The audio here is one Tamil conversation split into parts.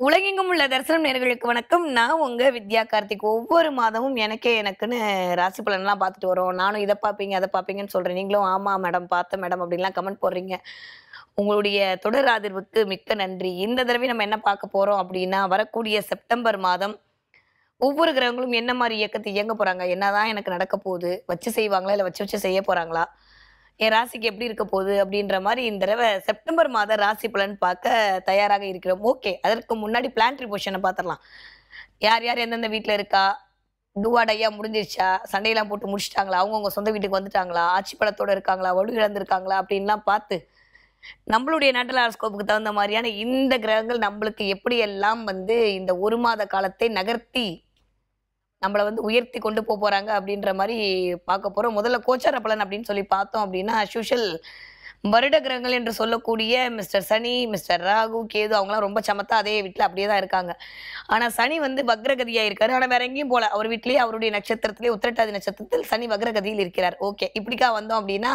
உலகெங்கும் உள்ள தரிசனம் நேயர்களுக்கு வணக்கம். நான் உங்க வித்யா கார்த்திக். ஒவ்வொரு மாதமும் எனக்குன்னு ராசி பலன்லாம் பார்த்துட்டு வரோம். நானும் இத பார்ப்பீங்க, அத பார்ப்பீங்கன்னு சொல்றேன். நீங்களும் ஆமா மேடம், பார்த்தேன் மேடம் அப்படின்லாம் கமெண்ட் போடுறீங்க. உங்களுடைய தொடர் ஆதரவுக்கு மிக்க நன்றி. இந்த தடவை நம்ம என்ன பார்க்க போறோம் அப்படின்னா, வரக்கூடிய செப்டம்பர் மாதம் ஒவ்வொரு கிரகங்களும் என்ன மாரி இயக்கத்த இயங்க போறாங்க? என்னதான் எனக்கு நடக்க போகுது? வச்சு செய்வாங்களா? இல்ல வச்சு வச்சு செய்ய போறாங்களா? என் ராசிக்கு எப்படி இருக்க போகுது? அப்படின்ற மாரி இந்த தடவ செப்டம்பர் மாத ராசி பலன் பார்க்க தயாராக இருக்கிறோம். ஓகே. அதற்கு முன்னாடி பிளானட்டரி பொசிஷன பார்த்துரலாம். யார் யார் எந்தெந்த வீட்ல இருக்கா? டூ ஆர் டையா முடிஞ்சிருச்சா? சண்டையெல்லாம் போட்டு முடிச்சுட்டாங்களா? அவங்கவங்க சொந்த வீட்டுக்கு வந்துட்டாங்களா? ஆட்சி பலத்தோட இருக்காங்களா? வலு இழந்திருக்காங்களா? அப்படின்லாம் பார்த்து, நம்மளுடைய நாட்டல் ஹாரோஸ்கோப்புக்கு தகுந்த மாரியான இந்த கிரகங்கள் நம்மளுக்கு எப்படியெல்லாம் இந்த 1 மாத காலத்தை நகர்த்தி நம்மள உயர்த்தி கொண்டு போறாங்க அப்படின்ற மாரி பார்க்க போறோம். முதல்ல கோச்சார பலன் அப்படின்னு சொல்லி பார்த்தோம் அப்படின்னா, அஸ் யூசுவல் வருட கிரகங்கள் என்று சொல்லக்கூடிய மிஸ்டர் சனி, மிஸ்டர் ராகு, கேது அவங்கலாம் ரொம்ப சமத்தா அதே வீட்ல அப்படியே தான் இருக்காங்க. ஆனா சனி வக்ரகதியா இருக்காரு. ஆனா வேற எங்கேயும் போல. அவர் வீட்லயே அவருடைய நட்சத்திரத்திலே உத்திரட்டாதி நட்சத்திரத்தில் சனி வக்ரகதியில் இருக்கிறார். ஓகே. இப்படிக்கா வந்தோம் அப்படின்னா,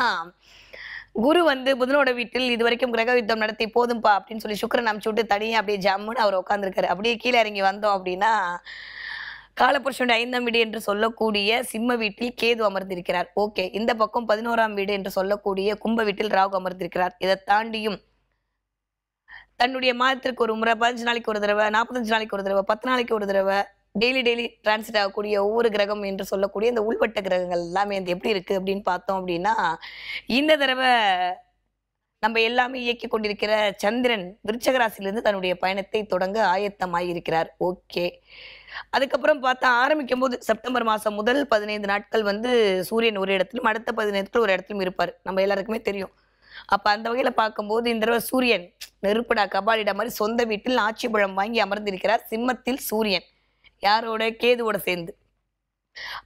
குரு புதனோட வீட்டில் இதுவரைக்கும் கிரக யுத்தம் நடத்தி போதும்பா அப்படின்னு சொல்லி சுக்கிரன் அனுப்பிச்சு விட்டு தனியா அப்படியே ஜம்முன்னு அவர் உட்கார்ந்திருக்காரு. அப்படியே கீழ இறங்கி வந்தோம் அப்படின்னா, காலபுருஷனுடைய 5ஆம் வீடு என்று சொல்லக்கூடிய சிம்ம வீட்டில் கேது அமர்ந்திருக்கிறார். ஓகே. இந்த பக்கம் 11ஆம் வீடு என்று சொல்லக்கூடிய கும்ப வீட்டில் ராகு அமர்ந்திருக்கிறார். இதை தாண்டியும் தன்னுடைய மாதத்திற்கு ஒரு முறை 15 நாளைக்கு ஒரு தடவை, 45 நாளைக்கு ஒரு தடவை, 10 நாளைக்கு ஒரு தடவை டெய்லி டிரான்சிட் ஆகக்கூடிய ஒவ்வொரு கிரகம் என்று சொல்லக்கூடிய இந்த உள்வட்ட கிரகங்கள் எல்லாமே எப்படி இருக்கு அப்படின்னு பார்த்தோம் அப்படின்னா, இந்த தடவை நம்ம எல்லாமே இயக்கி கொண்டிருக்கிற சந்திரன் விருச்சக ராசியிலிருந்து தன்னுடைய பயணத்தை தொடங்க ஆயத்தமாயிருக்கிறார். ஓகே. அதுக்கப்புறம் பார்த்தா ஆரம்பிக்கும்போது செப்டம்பர் மாசம் முதல் 15 நாட்கள் சூரியன் ஒரு இடத்திலும், அடுத்த 15 நாட்கள் ஒரு இடத்திலும் இருப்பார். நம்ம எல்லாருக்குமே தெரியும். அப்ப அந்த வகையில பார்க்கும்போது இந்த தடவை சூரியன் நெருப்புடா கபாலிடா மாதிரி சொந்த வீட்டில் ஆட்சி பலம் வாங்கி அமர்ந்திருக்கிறார். சிம்மத்தில் சூரியன். யாரோட? கேதுவோட சேர்ந்து.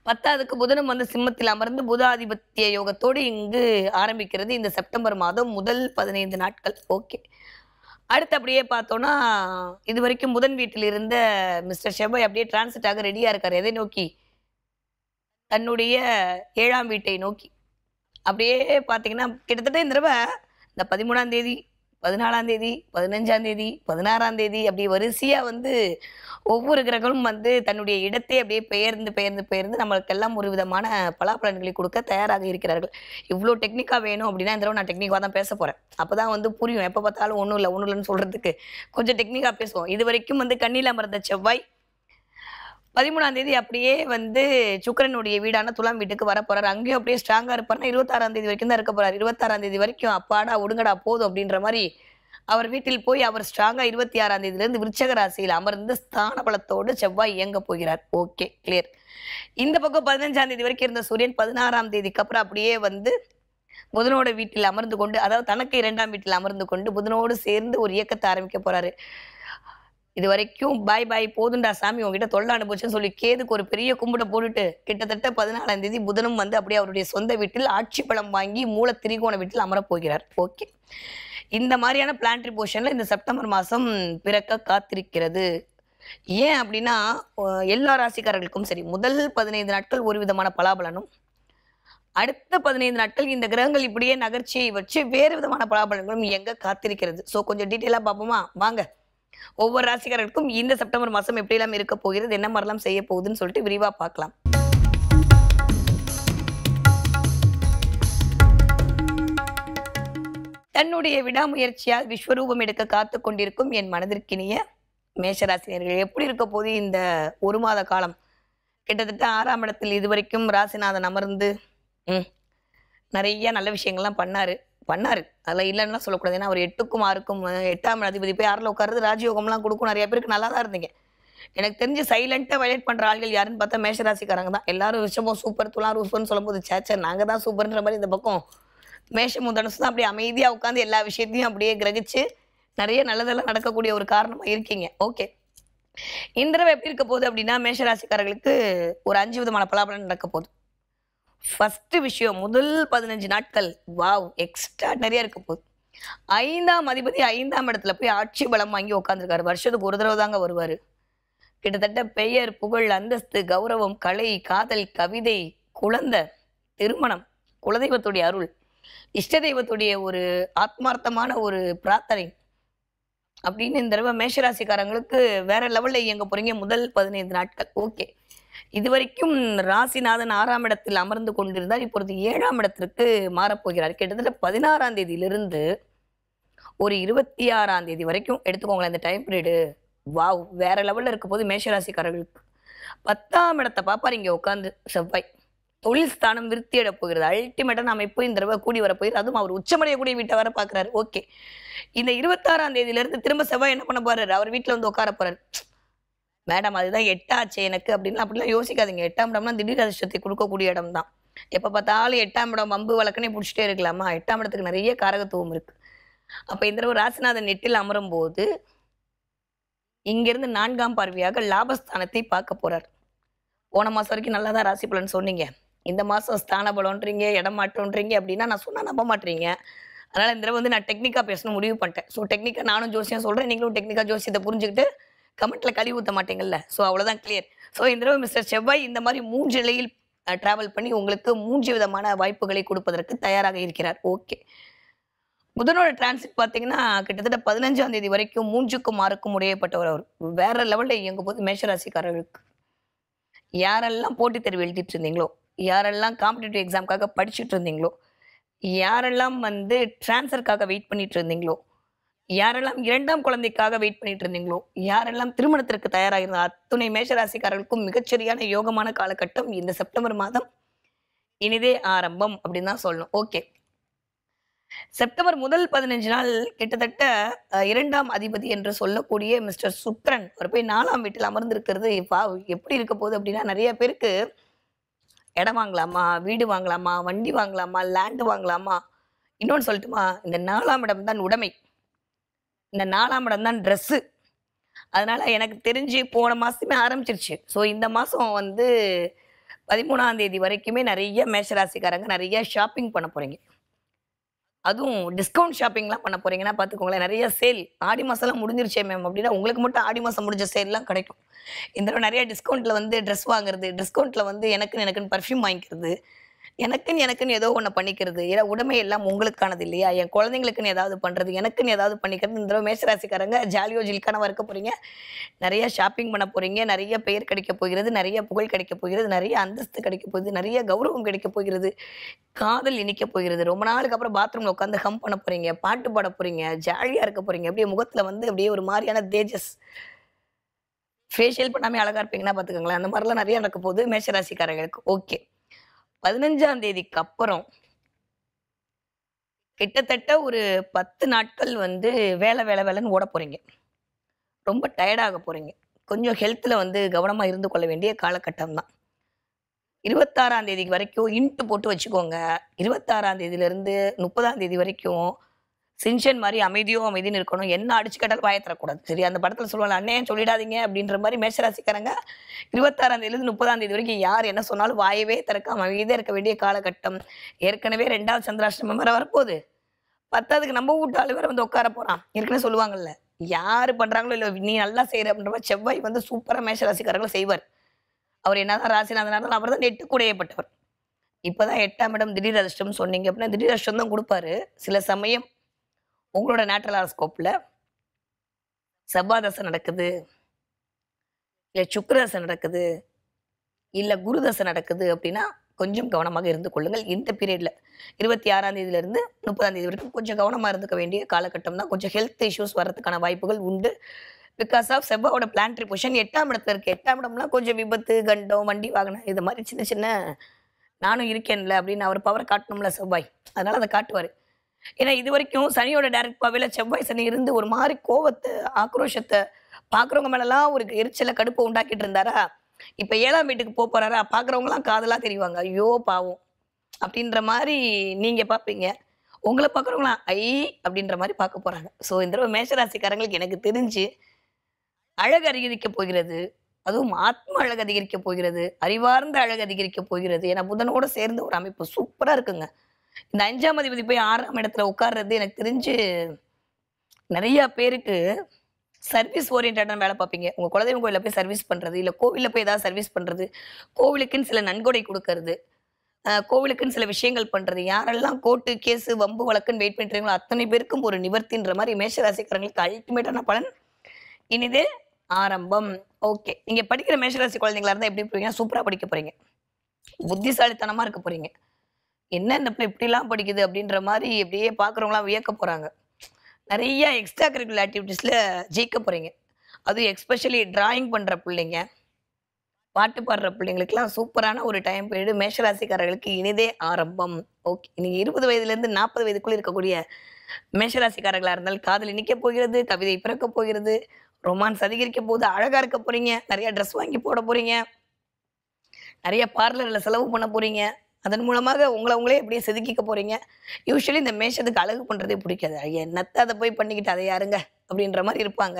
10வதுக்கு புதனும் சிம்மத்தில் அமர்ந்து புதாதிபத்திய யோகத்தோடு இங்கு ஆரம்பிக்கிறது இந்த செப்டம்பர் மாதம் முதல் 15 நாட்கள். ஓகே. அடுத்து அப்படியே பார்த்தோம்னா, இதுவரைக்கும் புதன் வீட்டில் இருந்த மிஸ்டர் செவ்வாய் அப்படியே டிரான்சிட் ஆக ரெடியா இருக்காரு. எதை நோக்கி? தன்னுடைய 7ஆம் வீட்டை நோக்கி. அப்படியே பார்த்தீங்கன்னா, கிட்டத்தட்ட இந்த தடவை இந்த 13ஆம் தேதி, 14ஆம் தேதி, 15ஆம் தேதி, 16ஆம் தேதி அப்படி வரிசையா ஒவ்வொரு கிரகங்களும் தன்னுடைய இடத்தை அப்படியே பெயர்ந்து நம்மளுக்கெல்லாம் ஒரு விதமான பலாபலன்களை கொடுக்க தயாராக இருக்கிறார்கள். இவ்வளோ டெக்னிக்கா வேணும் அப்படின்னா, இந்த தடவை நான் டெக்னிக்கா தான் பேச போறேன். அப்பதான் புரியும். எப்ப பார்த்தாலும் ஒண்ணும் இல்லைன்னு சொல்றதுக்கு கொஞ்சம் டெக்னிக்கா பேசுவோம். இதுவரைக்கும் கண்ணில் அமர்ந்த செவ்வாய் 13ஆம் தேதி அப்படியே சுக்கிரனுடைய வீடான துலாம் வீட்டுக்கு வர போறாரு. அங்கேயும் அப்படியே ஸ்ட்ராங்கா இருப்பாருன்னா 26ஆம் தேதி வரைக்கும் தான் இருக்க போறாரு. 26ஆம் தேதி வரைக்கும் அப்பாடா ஒடுங்கடா போதும் அப்படின்ற மாதிரி அவர் வீட்டில் போய் அவர் ஸ்ட்ராங்கா 26ஆம் தேதியிலிருந்து விருச்சக ராசியில் அமர்ந்து ஸ்தான பலத்தோடு செவ்வாய் இயங்க போகிறார். Okay, clear. இந்த பக்கம் 15ஆம் தேதி வரைக்கும் இருந்த சூரியன் 16ஆம் தேதிக்கு அப்புறம் அப்படியே புதனோட வீட்டில் அமர்ந்து கொண்டு, அதாவது தனக்கு 2ஆம் வீட்டில் அமர்ந்து கொண்டு புதனோடு சேர்ந்து ஒரு இயக்கத்தை ஆரம்பிக்க போறாரு. இது வரைக்கும் பாய் போதுண்டா சாமி உங்ககிட்ட தொல்லை அனுபவிச்சுன்னு சொல்லி கேதுக்கு ஒரு பெரிய கும்பிட போட்டுட்டு கிட்டத்தட்ட 14ஆம் தேதி புதனும் அப்படியே அவருடைய சொந்த வீட்டில் ஆட்சி பலம் வாங்கி மூல திரிகோண வீட்டில் அமரப் போகிறார். ஓகே. இந்த மாதிரியான பிளானட்டரி பொசிஷன்ல இந்த செப்டம்பர் மாசம் பிறக்க காத்திருக்கிறது. ஏன் அப்படின்னா, எல்லா ராசிக்காரர்களுக்கும் சரி, முதல் 15 நாட்கள் ஒரு விதமான பலாபலனும், அடுத்த 15 நாட்கள் இந்த கிரகங்கள் இப்படியே நகர்ச்சியை வச்சு வேறு விதமான பலாபலன்களும் எங்க காத்திருக்கிறது. ஸோ கொஞ்சம் டீட்டெயிலா பார்ப்போமா? வாங்க. ஒவ்வொரு ராசிக்காரர்களுக்கும் இந்த செப்டம்பர் மாசம் எப்படி எல்லாம் இருக்க போகிறது, என்ன மாதிரிலாம் செய்ய போகுதுன்னு சொல்லிட்டு விரிவா பார்க்கலாம். தன்னுடைய விடாமுயற்சியால் விஸ்வரூபம் எடுக்க காத்து கொண்டிருக்கும் என் மனதிற்கினிய மேஷராசினியர்கள் எப்படி இருக்க போது இந்த 1 மாத காலம்? கிட்டத்தட்ட 6ஆம் இடத்தில் இதுவரைக்கும் ராசிநாதன் அமர்ந்து நிறைய நல்ல விஷயங்கள்லாம் பண்ணாரு. அதில் இல்லைன்னா சொல்லக்கூடாது. ஏன்னா அவர் 8க்கும் 6க்கும் 8ஆம் அதிபதி போய் 6ல் உட்கார்றது ராஜயோகம்லாம் கொடுக்கும். நிறைய பேருக்கு நல்லா தான் இருந்தீங்க. எனக்கு தெரிஞ்சு சைலண்டா வயலேட் பண்ற ஆள்கள் யாருன்னு பார்த்தா மேஷராசிக்காரங்க தான். எல்லாரும் ரிஷபம் சூப்பர், துலாம் சூப்பர்னு சொல்லும்போது சேச்சர் நாங்க தான் சூப்பர்ன்ற மாதிரி இந்த பக்கம் மேஷமும் தனுசு தான் அப்படியே அமைதியா உட்காந்து எல்லா விஷயத்தையும் அப்படியே கிரகிச்சு நிறைய நல்லதெல்லாம் நடக்கக்கூடிய ஒரு காரணமா இருக்கீங்க. ஓகே. இந்த தடவை எப்படி இருக்க போகுது அப்படின்னா, மேஷராசிக்காரர்களுக்கு ஒரு 5 விதமான பலாபலன் நடக்க போகுது. ஃபர்ஸ்ட் விஷயம், முதல் 15 நாட்கள் வாவ் எக்ஸ்ட்ராடனரியா இருக்க போகுது. 5ஆம் அதிபதி 5ஆம் இடத்துல போய் ஆட்சி பலம் வாங்கி உட்காந்துருக்காரு. வருஷத்துக்கு ஒரு தடவை தாங்க வருவாரு. கிட்டத்தட்ட பெயர், புகழ், அந்தஸ்து, கௌரவம், கலை, காதல், கவிதை, குழந்தை, திருமணம், குலதெய்வத்துடைய அருள், இஷ்ட தெய்வத்துடைய ஒரு ஆத்மார்த்தமான ஒரு பிரார்த்தனை, அப்படின்னு இந்த தடவை மேஷராசிக்காரங்களுக்கு வேற லெவல்ல இயங்க போறீங்க முதல் 15 நாட்கள். ஓகே. இதுவரைக்கும் ராசிநாதன் 6ஆம் இடத்தில் அமர்ந்து கொண்டிருந்தார். இப்பொழுது 7ஆம் இடத்திற்கு மாறப்போகிறார். கிட்டத்தட்ட 16ஆம் தேதியிலிருந்து ஒரு 26ஆம் தேதி வரைக்கும் எடுத்துக்கோங்களேன் இந்த டைம் பீரியடு. வாவ்! வேற லெவல்ல இருக்க போது மேஷராசிக்காரர்களுக்கு. 10ஆம் இடத்தை பார்ப்பாரு இங்க உட்கார்ந்து செவ்வாய். தொழில் ஸ்தானம் விருத்தி அடைய போகிறது. அல்டிமேட்டா அமைப்பு இந்த தடவை கூடி வர போயிரு. அதுவும் அவர் உச்சமடையக்கூடிய வீட்டை வர பார்க்குறாரு. ஓகே. இந்த 26ஆம் தேதியிலிருந்து திரும்ப செவ்வாய் என்ன பண்ண போறாரு? அவர் வீட்டில் வந்து உட்கார போறாரு. மேடம் அதுதான் 8ஆச்சு எனக்கு அப்படிலாம் யோசிக்காதீங்க. 8ஆம் இடம்னா திடீர் அதிர்ஷ்டத்தை கொடுக்கக்கூடிய இடம் தான். எப்போ பார்த்தாலும் 8ஆம் இடம் வம்பு வழக்கனே பிடிச்சிட்டே இருக்கலாமா? 8ஆம் இடத்துக்கு நிறைய காரகத்துவம் இருக்கு. அப்போ இந்த தடவை ராசிநாதன் 8ல் அமரும் போது இங்கிருந்து 4ஆம் பார்வையாக லாபஸ்தானத்தை பார்க்க போறார். போன மாசம் வரைக்கும் நல்லா தான் ராசி பலன் சொன்னீங்க. இந்த மாசம் ஸ்தான பலம்ன்றீங்க, இடம் மாற்றம்ன்றீங்க அப்படின்னா நான் சொன்னா நம்ப மாட்டீங்க. அதனால இந்த தடவை வந்து நான் டெக்னிக்கா பேசணும் முடிவு பண்ணிட்டேன். ஸோ டெக்னிக்கா நானும் ஜோசியம் சொல்றேன், நீங்களும் டெக்னிக்கா ஜோசியத்தை புரிஞ்சுக்கிட்டு கமெண்ட்ல கழுவி ஊத்த மாட்டீங்கல்ல. ஸோ அவ்வளவுதான் கிளியர். ஸோ இந்த தடவை மிஸ்டர் செவ்வாய் இந்த மாதிரி 3 நிலையில் டிராவல் பண்ணி உங்களுக்கு 3 விதமான வாய்ப்புகளை கொடுப்பதற்கு தயாராக இருக்கிறார். ஓகே. புதனோட டிரான்சிட் பார்த்தீங்கன்னா கிட்டத்தட்ட 15ஆம் தேதி வரைக்கும் 3க்கும் 6க்கும் உடையப்பட்டவர் அவர். வேற லெவல்ல இயங்கும் போது மேஷராசிக்காரர்களுக்கு யாரெல்லாம் போட்டித் தேர்வு எழுதிட்டு இருந்தீங்களோ, யாரெல்லாம் காம்படிட்டிவ் எக்ஸாம்க்காக படிச்சுட்டு இருந்தீங்களோ, யாரெல்லாம் வந்து டிரான்ஸ்ஃபருக்காக வெயிட் பண்ணிட்டு இருந்தீங்களோ, யாரெல்லாம் 2ஆம் குழந்தைக்காக வெயிட் பண்ணிட்டு இருந்தீங்களோ, யாரெல்லாம் திருமணத்திற்கு தயாராக இருந்த அத்துணை மேஷராசிக்காரர்களுக்கும் மிகச்சரியான யோகமான காலகட்டம் இந்த செப்டம்பர் மாதம் இனிதே ஆரம்பம் அப்படின்னு தான் சொல்லணும். ஓகே. செப்டம்பர் முதல் 15 நாள் கிட்டத்தட்ட 2ஆம் அதிபதி என்று சொல்லக்கூடிய மிஸ்டர் சுக்ரன் அவர் போய் 4ஆம் வீட்டில் அமர்ந்திருக்கிறது. எப்படி இருக்க போகுது அப்படின்னா நிறைய பேருக்கு இடம் வாங்கலாமா, வீடு வாங்கலாமா, வண்டி வாங்கலாமா, லேண்ட் வாங்கலாமா, இன்னொன்னு சொல்லட்டுமா, இந்த 4ஆம் இடம் தான் உடைமை, இந்த 4ஆம் இடம் தான் ட்ரெஸ்ஸு. அதனால எனக்கு தெரிஞ்சு போன மாசமே ஆரம்பிச்சிருச்சு. ஸோ இந்த மாசம் வந்து 13ஆம் தேதி வரைக்குமே நிறைய மேஷராசிக்காரங்க நிறைய ஷாப்பிங் பண்ண போறீங்க. அதுவும் டிஸ்கவுண்ட் ஷாப்பிங்லாம் பண்ண போறீங்கன்னா பார்த்துக்கோங்களேன். நிறைய சேல் ஆடி மாதம்லாம் முடிஞ்சிருச்சே மேம் அப்படின்னா உங்களுக்கு மட்டும் ஆடி மாதம் முடிஞ்ச சேல்லாம் கிடைக்கும். இந்த தடவை நிறைய டிஸ்கவுண்ட்டில் வந்து ட்ரெஸ் வாங்குறது, டிஸ்கவுண்ட்டில் வந்து எனக்குன்னு பர்ஃப்யூம் வாங்கிக்கிறது, எனக்குன்னு ஏதோ ஒன்று பண்ணிக்கிறது. ஏன்னா உடைமை எல்லாம் உங்களுக்கானது இல்லையா? என் குழந்தைங்களுக்குன்னு ஏதாவது பண்ணுறது, எனக்குன்னு ஏதாவது பண்ணிக்கிறது. இந்த தடவை மேஷராசிக்காரங்க ஜாலியோ ஜில்கானவா இருக்க போகிறீங்க. நிறைய ஷாப்பிங் பண்ண போகிறீங்க. நிறைய பெயர் கிடைக்க போகிறது, நிறைய புகழ் கிடைக்க போகிறது, நிறைய அந்தஸ்து கிடைக்க போகுது, நிறைய கௌரவம் கிடைக்க போகிறது, காதல் இனிக்க போகிறது. ரொம்ப நாளுக்கு அப்புறம் பாத்ரூமில் உட்காந்து ஹம் பண்ண போகிறீங்க, பாட்டு பாட போகிறீங்க, ஜாலியாக இருக்க போகிறீங்க. அப்படியே முகத்தில் வந்து அப்படியே ஒரு மாதிரியான தேஜஸ், ஃபேஷியல் பண்ணாமல் அழகாக இருப்பீங்கன்னா பார்த்துக்கோங்களேன். அந்த மாதிரிலாம் நிறைய நடக்க போகுது மேஷராசிக்காரங்களுக்கு. ஓகே. 15ஆம் தேதிக்கு அப்புறம் கிட்டத்தட்ட ஒரு 10 நாட்கள் வந்து வேலைன்னு ஓட போறீங்க. ரொம்ப டயர்டாக போறீங்க. கொஞ்சம் ஹெல்த்தில் வந்து கவனமாக இருந்து கொள்ள வேண்டிய காலகட்டம் தான். 26ஆம் தேதி வரைக்கும் இன்ட்டு போட்டு வச்சுக்கோங்க. 26ஆம் தேதியிலிருந்து 30ஆம் தேதி வரைக்கும் சின்சன் மாதிரி அமைதின்னு இருக்கணும். என்ன அடிச்சு கேட்டாலும் வாயை தரக்கூடாது. சரி, அந்த படத்தில் சொல்லுவாங்க அண்ணே சொல்லிடாதீங்க அப்படின்ற மாதிரி மேஷராசிக்காரங்க 26ஆம் தேதியிலிருந்து 30ஆம் தேதி வரைக்கும் யார் என்ன சொன்னாலும் வாயவே திறக்காம அமைதியாக இருக்க வேண்டிய காலகட்டம். ஏற்கனவே 2வது சந்திராஷ்டமம் வேற வரப்போகுது. 10ஆவதுக்கு நம்ம வீட்டு ஆளு வேற வந்து உட்கார போறான். ஏற்கனவே சொல்லுவாங்கல்ல, யாரு பண்றாங்களோ இல்லை நீ நல்லா செய்யற அப்படின்ற மாதிரி செவ்வாய் வந்து சூப்பராக மேஷராசிக்காரங்களை செய்வார். அவர் என்னதான் ராசிநாதனாலும் அவர் தான் 8 கூடையப்பட்டவர். இப்போதான் 8ஆம் இடம் திடீர் அதிர்ஷ்டம் சொன்னீங்க அப்படின்னா திடீர் அதிர்ஷ்டம் தான் கொடுப்பாரு. சில சமயம் உங்களோட நேச்சுரல் ஹாரோஸ்கோப்ல செவ்வாய் தசை நடக்குது, இல்லை சுக்கிர தசை நடக்குது, இல்லை குரு தசை நடக்குது அப்படின்னா கொஞ்சம் கவனமாக இருந்து கொள்ளுங்கள். இந்த பீரியட்ல 26ஆம் தேதியிலிருந்து 30ஆம் தேதி வரைக்கும் கொஞ்சம் கவனமாக இருந்துக்க வேண்டிய காலகட்டம் தான். கொஞ்சம் ஹெல்த் இஷ்யூஸ் வர்றதுக்கான வாய்ப்புகள் உண்டு. பிகாஸ் ஆஃப் செவ்வாயோட பிளான்ட்ரி பொசிஷன் 8ஆம் இடத்துல இருக்கு. 8ஆம் இடம்னா கொஞ்சம் விபத்து, கண்டம், வண்டி வாகனம் இது மாதிரி சின்ன சின்ன நானும் இருக்கேன்ல அப்படின்னு அவர் பவர் காட்டணும்ல செவ்வாய். அதனால அதை காட்டுவார். ஏன்னா இது வரைக்கும் சனியோட டைரக்ட் பாவையில் செவ்வாய் சனி இருந்து ஒரு மாதிரி கோவத்தை, ஆக்ரோஷத்தை, பார்க்குறவங்க மேலெல்லாம் ஒரு எரிச்சலை, கடுப்பை உண்டாக்கிட்டு இருந்தாரா, இப்போ 7ஆம் வீட்டுக்கு போறாரா, பார்க்குறவங்களாம் காதலாக தெரிவாங்க. ஐயோ பாவம் அப்படின்ற மாதிரி நீங்கள் பார்ப்பீங்க. உங்களை பார்க்குறவங்களாம் ஐ அப்படின்ற மாதிரி பார்க்க போகிறாங்க. ஸோ இந்த தடவை மேஷராசிக்காரங்களுக்கு எனக்கு தெரிஞ்சு அழகு அதிகரிக்க போகிறது. அதுவும் ஆத்ம அழகு அதிகரிக்க போகிறது, அறிவார்ந்த அழகு அதிகரிக்க போகிறது. ஏன்னா புதனோட சேர்ந்த ஒரு அமைப்பு சூப்பராக இருக்குங்க. இந்த 5ஆம் அதிபதி போய் 6ஆம் இடத்துல உட்கார்றது எனக்கு தெரிஞ்சு நிறைய பேருக்கு சர்வீஸ் ஓரியன்டான வேலை பார்ப்பீங்க. உங்கள் குலதெய்வம் கோயிலில் போய் சர்வீஸ் பண்ணுறது, இல்லை கோவிலில் போய் ஏதாவது சர்வீஸ் பண்ணுறது, கோவிலுக்குன்னு சில நன்கொடை கொடுக்கறது, கோவிலுக்குன்னு சில விஷயங்கள் பண்றது. யாரெல்லாம் கோர்ட்டு, கேஸு, வம்பு வழக்குன்னு வெயிட் பண்ணிட்டு அத்தனை பேருக்கும் ஒரு நிவர்த்தின்ற மாரி மேஷ ராசிக்காரங்களுக்கு அல்டிமேட்டான பலன் இனிதே ஆரம்பம். ஓகே. நீங்க படிக்கிற மேஷராசி குழந்தைங்களா இருந்தா எப்படி போறீங்கன்னா, சூப்பரா படிக்க போறீங்க. புத்திசாலித்தனமா இருக்க போறீங்க. என்ன இந்த பிள்ளை இப்படிலாம் படிக்குது அப்படின்ற மாரி அப்படியே பார்க்குறவங்கலாம் வியக்க போறாங்க. நெறைய எக்ஸ்ட்ரா கரிக்குலர் ஆக்டிவிட்டீஸ்ல ஜெயிக்க போறீங்க. அதுவும் எஸ்பெஷலி டிராயிங் பண்ற பிள்ளைங்க, பாட்டு பாடுற பிள்ளைங்களுக்குலாம் சூப்பரான ஒரு டைம் பீரியடு மேஷராசிக்காரர்களுக்கு இனிதே ஆரம்பம். ஓகே. நீங்க 20 வயதிலேருந்து 40 வயதுக்குள்ள இருக்கக்கூடிய மேஷராசிக்காரர்களா இருந்தால் காதல் இனிக்க போகிறது, கவிதை பிறக்க போகிறது, ரொமான்ஸ் அதிகரிக்க போகுது, அழகா இருக்க போறீங்க, நெறைய ட்ரெஸ் வாங்கி போட போறீங்க, நெறைய பார்லர்ல செலவு பண்ண போறீங்க. அதன் மூலமாக உங்களே அப்படியே செதுக்கிக்க போறீங்க. யூசுவலி இந்த மேஷத்துக்கு அழகு பண்றதே பிடிக்காது. என்னத்த அத போய் பண்ணிக்கிட்டு அதை யாருங்க அப்படின்ற மாரி இருப்பாங்க.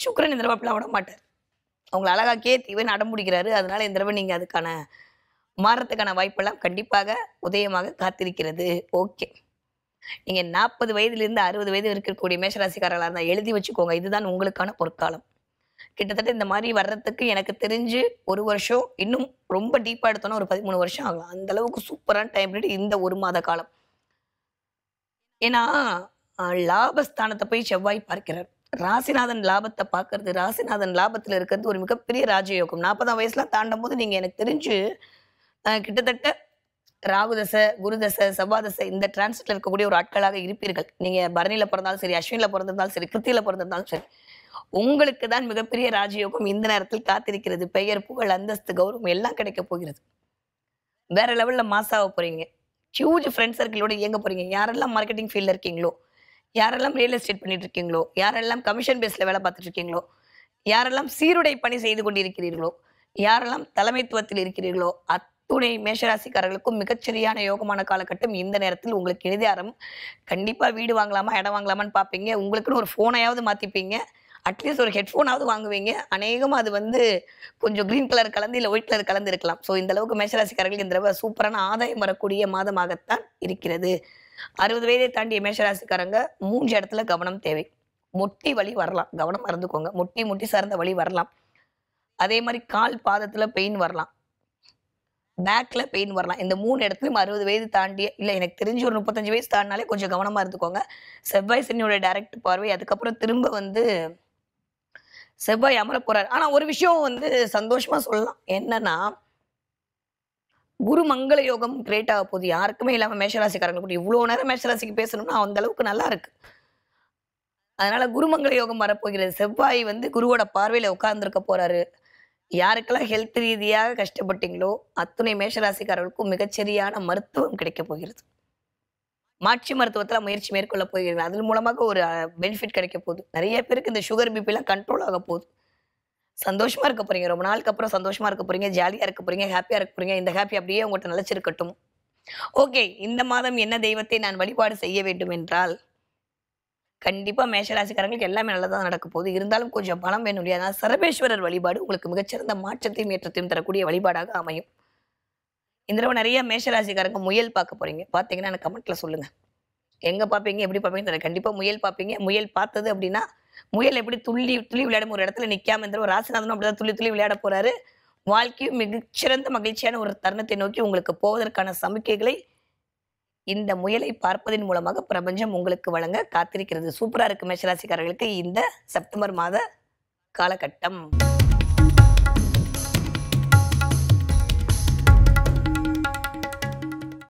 சுக்கிரன் இந்த தடவ அப்படிலாம் விட மாட்டார். அவங்கள அழகாக்கியே தீவன்னு அடம் பிடிக்கிறாரு. அதனால இந்த தடவ நீங்க அதுக்கான மாறத்துக்கான வாய்ப்பெல்லாம் கண்டிப்பாக உதயமாக காத்திருக்கிறது. ஓகே. நீங்க 40 வயதிலிருந்து 60 வயது இருக்கக்கூடிய மேஷராசிக்காரர்களா இருந்தா எழுதி வச்சுக்கோங்க. இதுதான் உங்களுக்கான பொற்காலம். கிட்டத்தட்ட இந்த மாரி வர்றதுக்கு எனக்கு தெரிஞ்சு 1 வருஷம், இன்னும் ரொம்ப டீப்பா எடுத்தோம்னா ஒரு 13 வருஷம் ஆகலாம். அந்த அளவுக்கு சூப்பரான டைம் பீரியட் இந்த 1 மாத காலம். ஏன்னா, லாபஸ்தானத்த போய் செவ்வாய் பார்க்கிறார். ராசிநாதன் லாபத்த பார்க்கறது, ராசிநாதன் லாபத்துல இருக்கிறது ஒரு மிகப்பெரிய ராஜயோகம். 40ஆம் வயசுலாம் தாண்டும்போது நீங்க எனக்கு தெரிஞ்சு கிட்டத்தட்ட ராகு தசை, குரு தசை, செவ்வாய் தசை இந்த டிரான்சிட்ல இருக்கக்கூடிய ஒரு ஆட்களாக இருப்பீர்கள். நீங்க பரணியில பிறந்தாலும் சரி, அஸ்வினில பிறந்திருந்தாலும் சரி, கிருத்தியில பிறந்திருந்தாலும் சரி. உங்களுக்கு தான் மிகப்பெரிய ராஜயோகம் இந்த நேரத்தில் காத்திருக்கிறது. பெயர், புகழ், அந்தஸ்து, கௌரவம் எல்லாம் கிடைக்கப் போகிறது. வேற லெவல்ல மாஸாக போறீங்க. ஹியூஜ் ஃப்ரெண்ட் சர்க்கிளோட இயங்க போறீங்க. யாரெல்லாம் மார்க்கெட்டிங் ஃபீல்ட்ல இருக்கீங்களோ, யாரெல்லாம் ரியல் எஸ்டேட் பண்ணிட்டு இருக்கீங்களோ, யாரெல்லாம் கமிஷன் பேஸ்ல வேலை பார்த்துட்டு இருக்கீங்களோ, யாரெல்லாம் சீருடை பணி செய்து கொண்டிருக்கிறீர்களோ, யாரெல்லாம் தலைமைத்துவத்தில் இருக்கிறீர்களோ, அத்துணை மேஷராசிக்காரர்களுக்கும் மிகச்சரியான யோகமான காலகட்டம் இந்த நேரத்தில் உங்களுக்கு இனிதே ஆரம்பம். கண்டிப்பா வீடு வாங்கலாமா, இடம் வாங்கலாமான்னு பார்ப்பீங்க. உங்களுக்குன்னு ஒரு ஃபோனையாவது மாத்திப்பீங்க. அட்லீஸ்ட் ஒரு ஹெட்ஃபோனாவது வாங்குவீங்க. அநேகமா அது வந்து கொஞ்சம் கிரீன் கலர் கலந்து இல்ல ஒயிட் கலர் கலந்து இருக்கலாம். ஸோ இந்த அளவுக்கு மேஷராசிக்காரர்களுக்கு இந்த தடவ சூப்பரான ஆதாயம் வரக்கூடிய மாதமாகத்தான் இருக்கிறது. 60 வயதை தாண்டிய மேஷராசிக்காரங்க 3 இடத்துல கவனம் தேவை. முட்டி வலி வரலாம். கவனமா இருந்துக்கோங்க. முட்டி சார்ந்த வலி வரலாம். அதே மாரி கால் பாதத்துல பெயின் வரலாம். பேக்ல பெயின் வரலாம். இந்த 3 இடத்துலயும் 60 வயது தாண்டிய இல்ல எனக்கு தெரிஞ்சு ஒரு 35 வயசு தாண்டினாலே கொஞ்சம் கவனமா இருந்துக்கோங்க. செவ்வாய் சனியோட டைரக்ட் பார்வை அதுக்கப்புறம் திரும்ப வந்து செவ்வாய் அமர போறாரு. ஆனா ஒரு விஷயம் வந்து சந்தோஷமா சொல்லலாம். என்னன்னா, குரு மங்கள யோகம் கிரியேட் ஆக போகுது. யாருக்குமே இல்லாம மேஷராசிக்காரங்களுக்கு கூட இவ்வளோ நேரம் மேஷராசிக்கு பேசணும்னா அந்த அளவுக்கு நல்லா இருக்கு. அதனால குருமங்கள யோகம் வரப்போகிறது. செவ்வாய் வந்து குருவோட பார்வையில உட்கார்ந்திருக்க போறாரு. யாருக்கெல்லாம் ஹெல்த் ரீதியாக கஷ்டப்பட்டீங்களோ, அத்துணை மேஷராசிக்காரர்களுக்கும் மிகச்சரியான மருத்துவம் கிடைக்கப் போகிறது. மாற்று மருத்துவத்துல முயற்சி மேற்கொள்ள போகிறீர்கள். அதன் மூலமாக ஒரு பெனிஃபிட் கிடைக்க போகுது. நெறைய பேருக்கு இந்த சுகர், பிபிலாம் கண்ட்ரோல் ஆக போகுது. சந்தோஷமா இருக்க போறீங்க. ரொம்ப நாளுக்கு அப்புறம் சந்தோஷமா இருக்க போறீங்க. ஜாலியா இருக்க போறீங்க. ஹேப்பியா இருக்க போறீங்க. இந்த ஹேப்பி அப்படியே உங்கள்ட்ட நிலைச்சிருக்கட்டும். ஓகே. இந்த மாதம் என்ன தெய்வத்தை நான் வழிபாடு செய்ய வேண்டும் என்றால், கண்டிப்பா மேஷராசிக்காரங்களுக்கு எல்லாமே நல்லதா நடக்க போகுது. இருந்தாலும் கொஞ்சம் பலம் வேணும் இல்லையா? அதனால சரபேஸ்வரர் வழிபாடு உங்களுக்கு மிகச்சிறந்த மாற்றத்தையும், ஏற்றத்தையும் தரக்கூடிய வழிபாடாக அமையும். இந்த தடவ நெறைய மேஷராசிக்காரங்க முயல் பார்க்க போறீங்க. பார்த்தீங்கன்னா எனக்கு கமெண்ட்ல சொல்லுங்க. எங்க பார்ப்பீங்க? எப்படி பார்ப்பீங்கன்னு தெரியல. கண்டிப்பா முயல் பார்ப்பீங்க. முயல் பார்த்தது அப்படின்னா, முயல் எப்படி துள்ளி விளையாடும் ஒரு இடத்துல நிக்காம இந்த தடவ ராசிநாதனும் அப்படிதான் துள்ளி விளையாட போறாரு. வாழ்க்கையும் மிகச்சிறந்த மகிழ்ச்சியான ஒரு தருணத்தை நோக்கி உங்களுக்கு போவதற்கான சமிக்கைகளை இந்த முயலை பார்ப்பதன் மூலமாக பிரபஞ்சம் உங்களுக்கு வழங்க காத்திருக்கிறது. சூப்பரா இருக்கு மேஷராசிக்காரர்களுக்கு இந்த செப்டம்பர் மாத காலகட்டம்.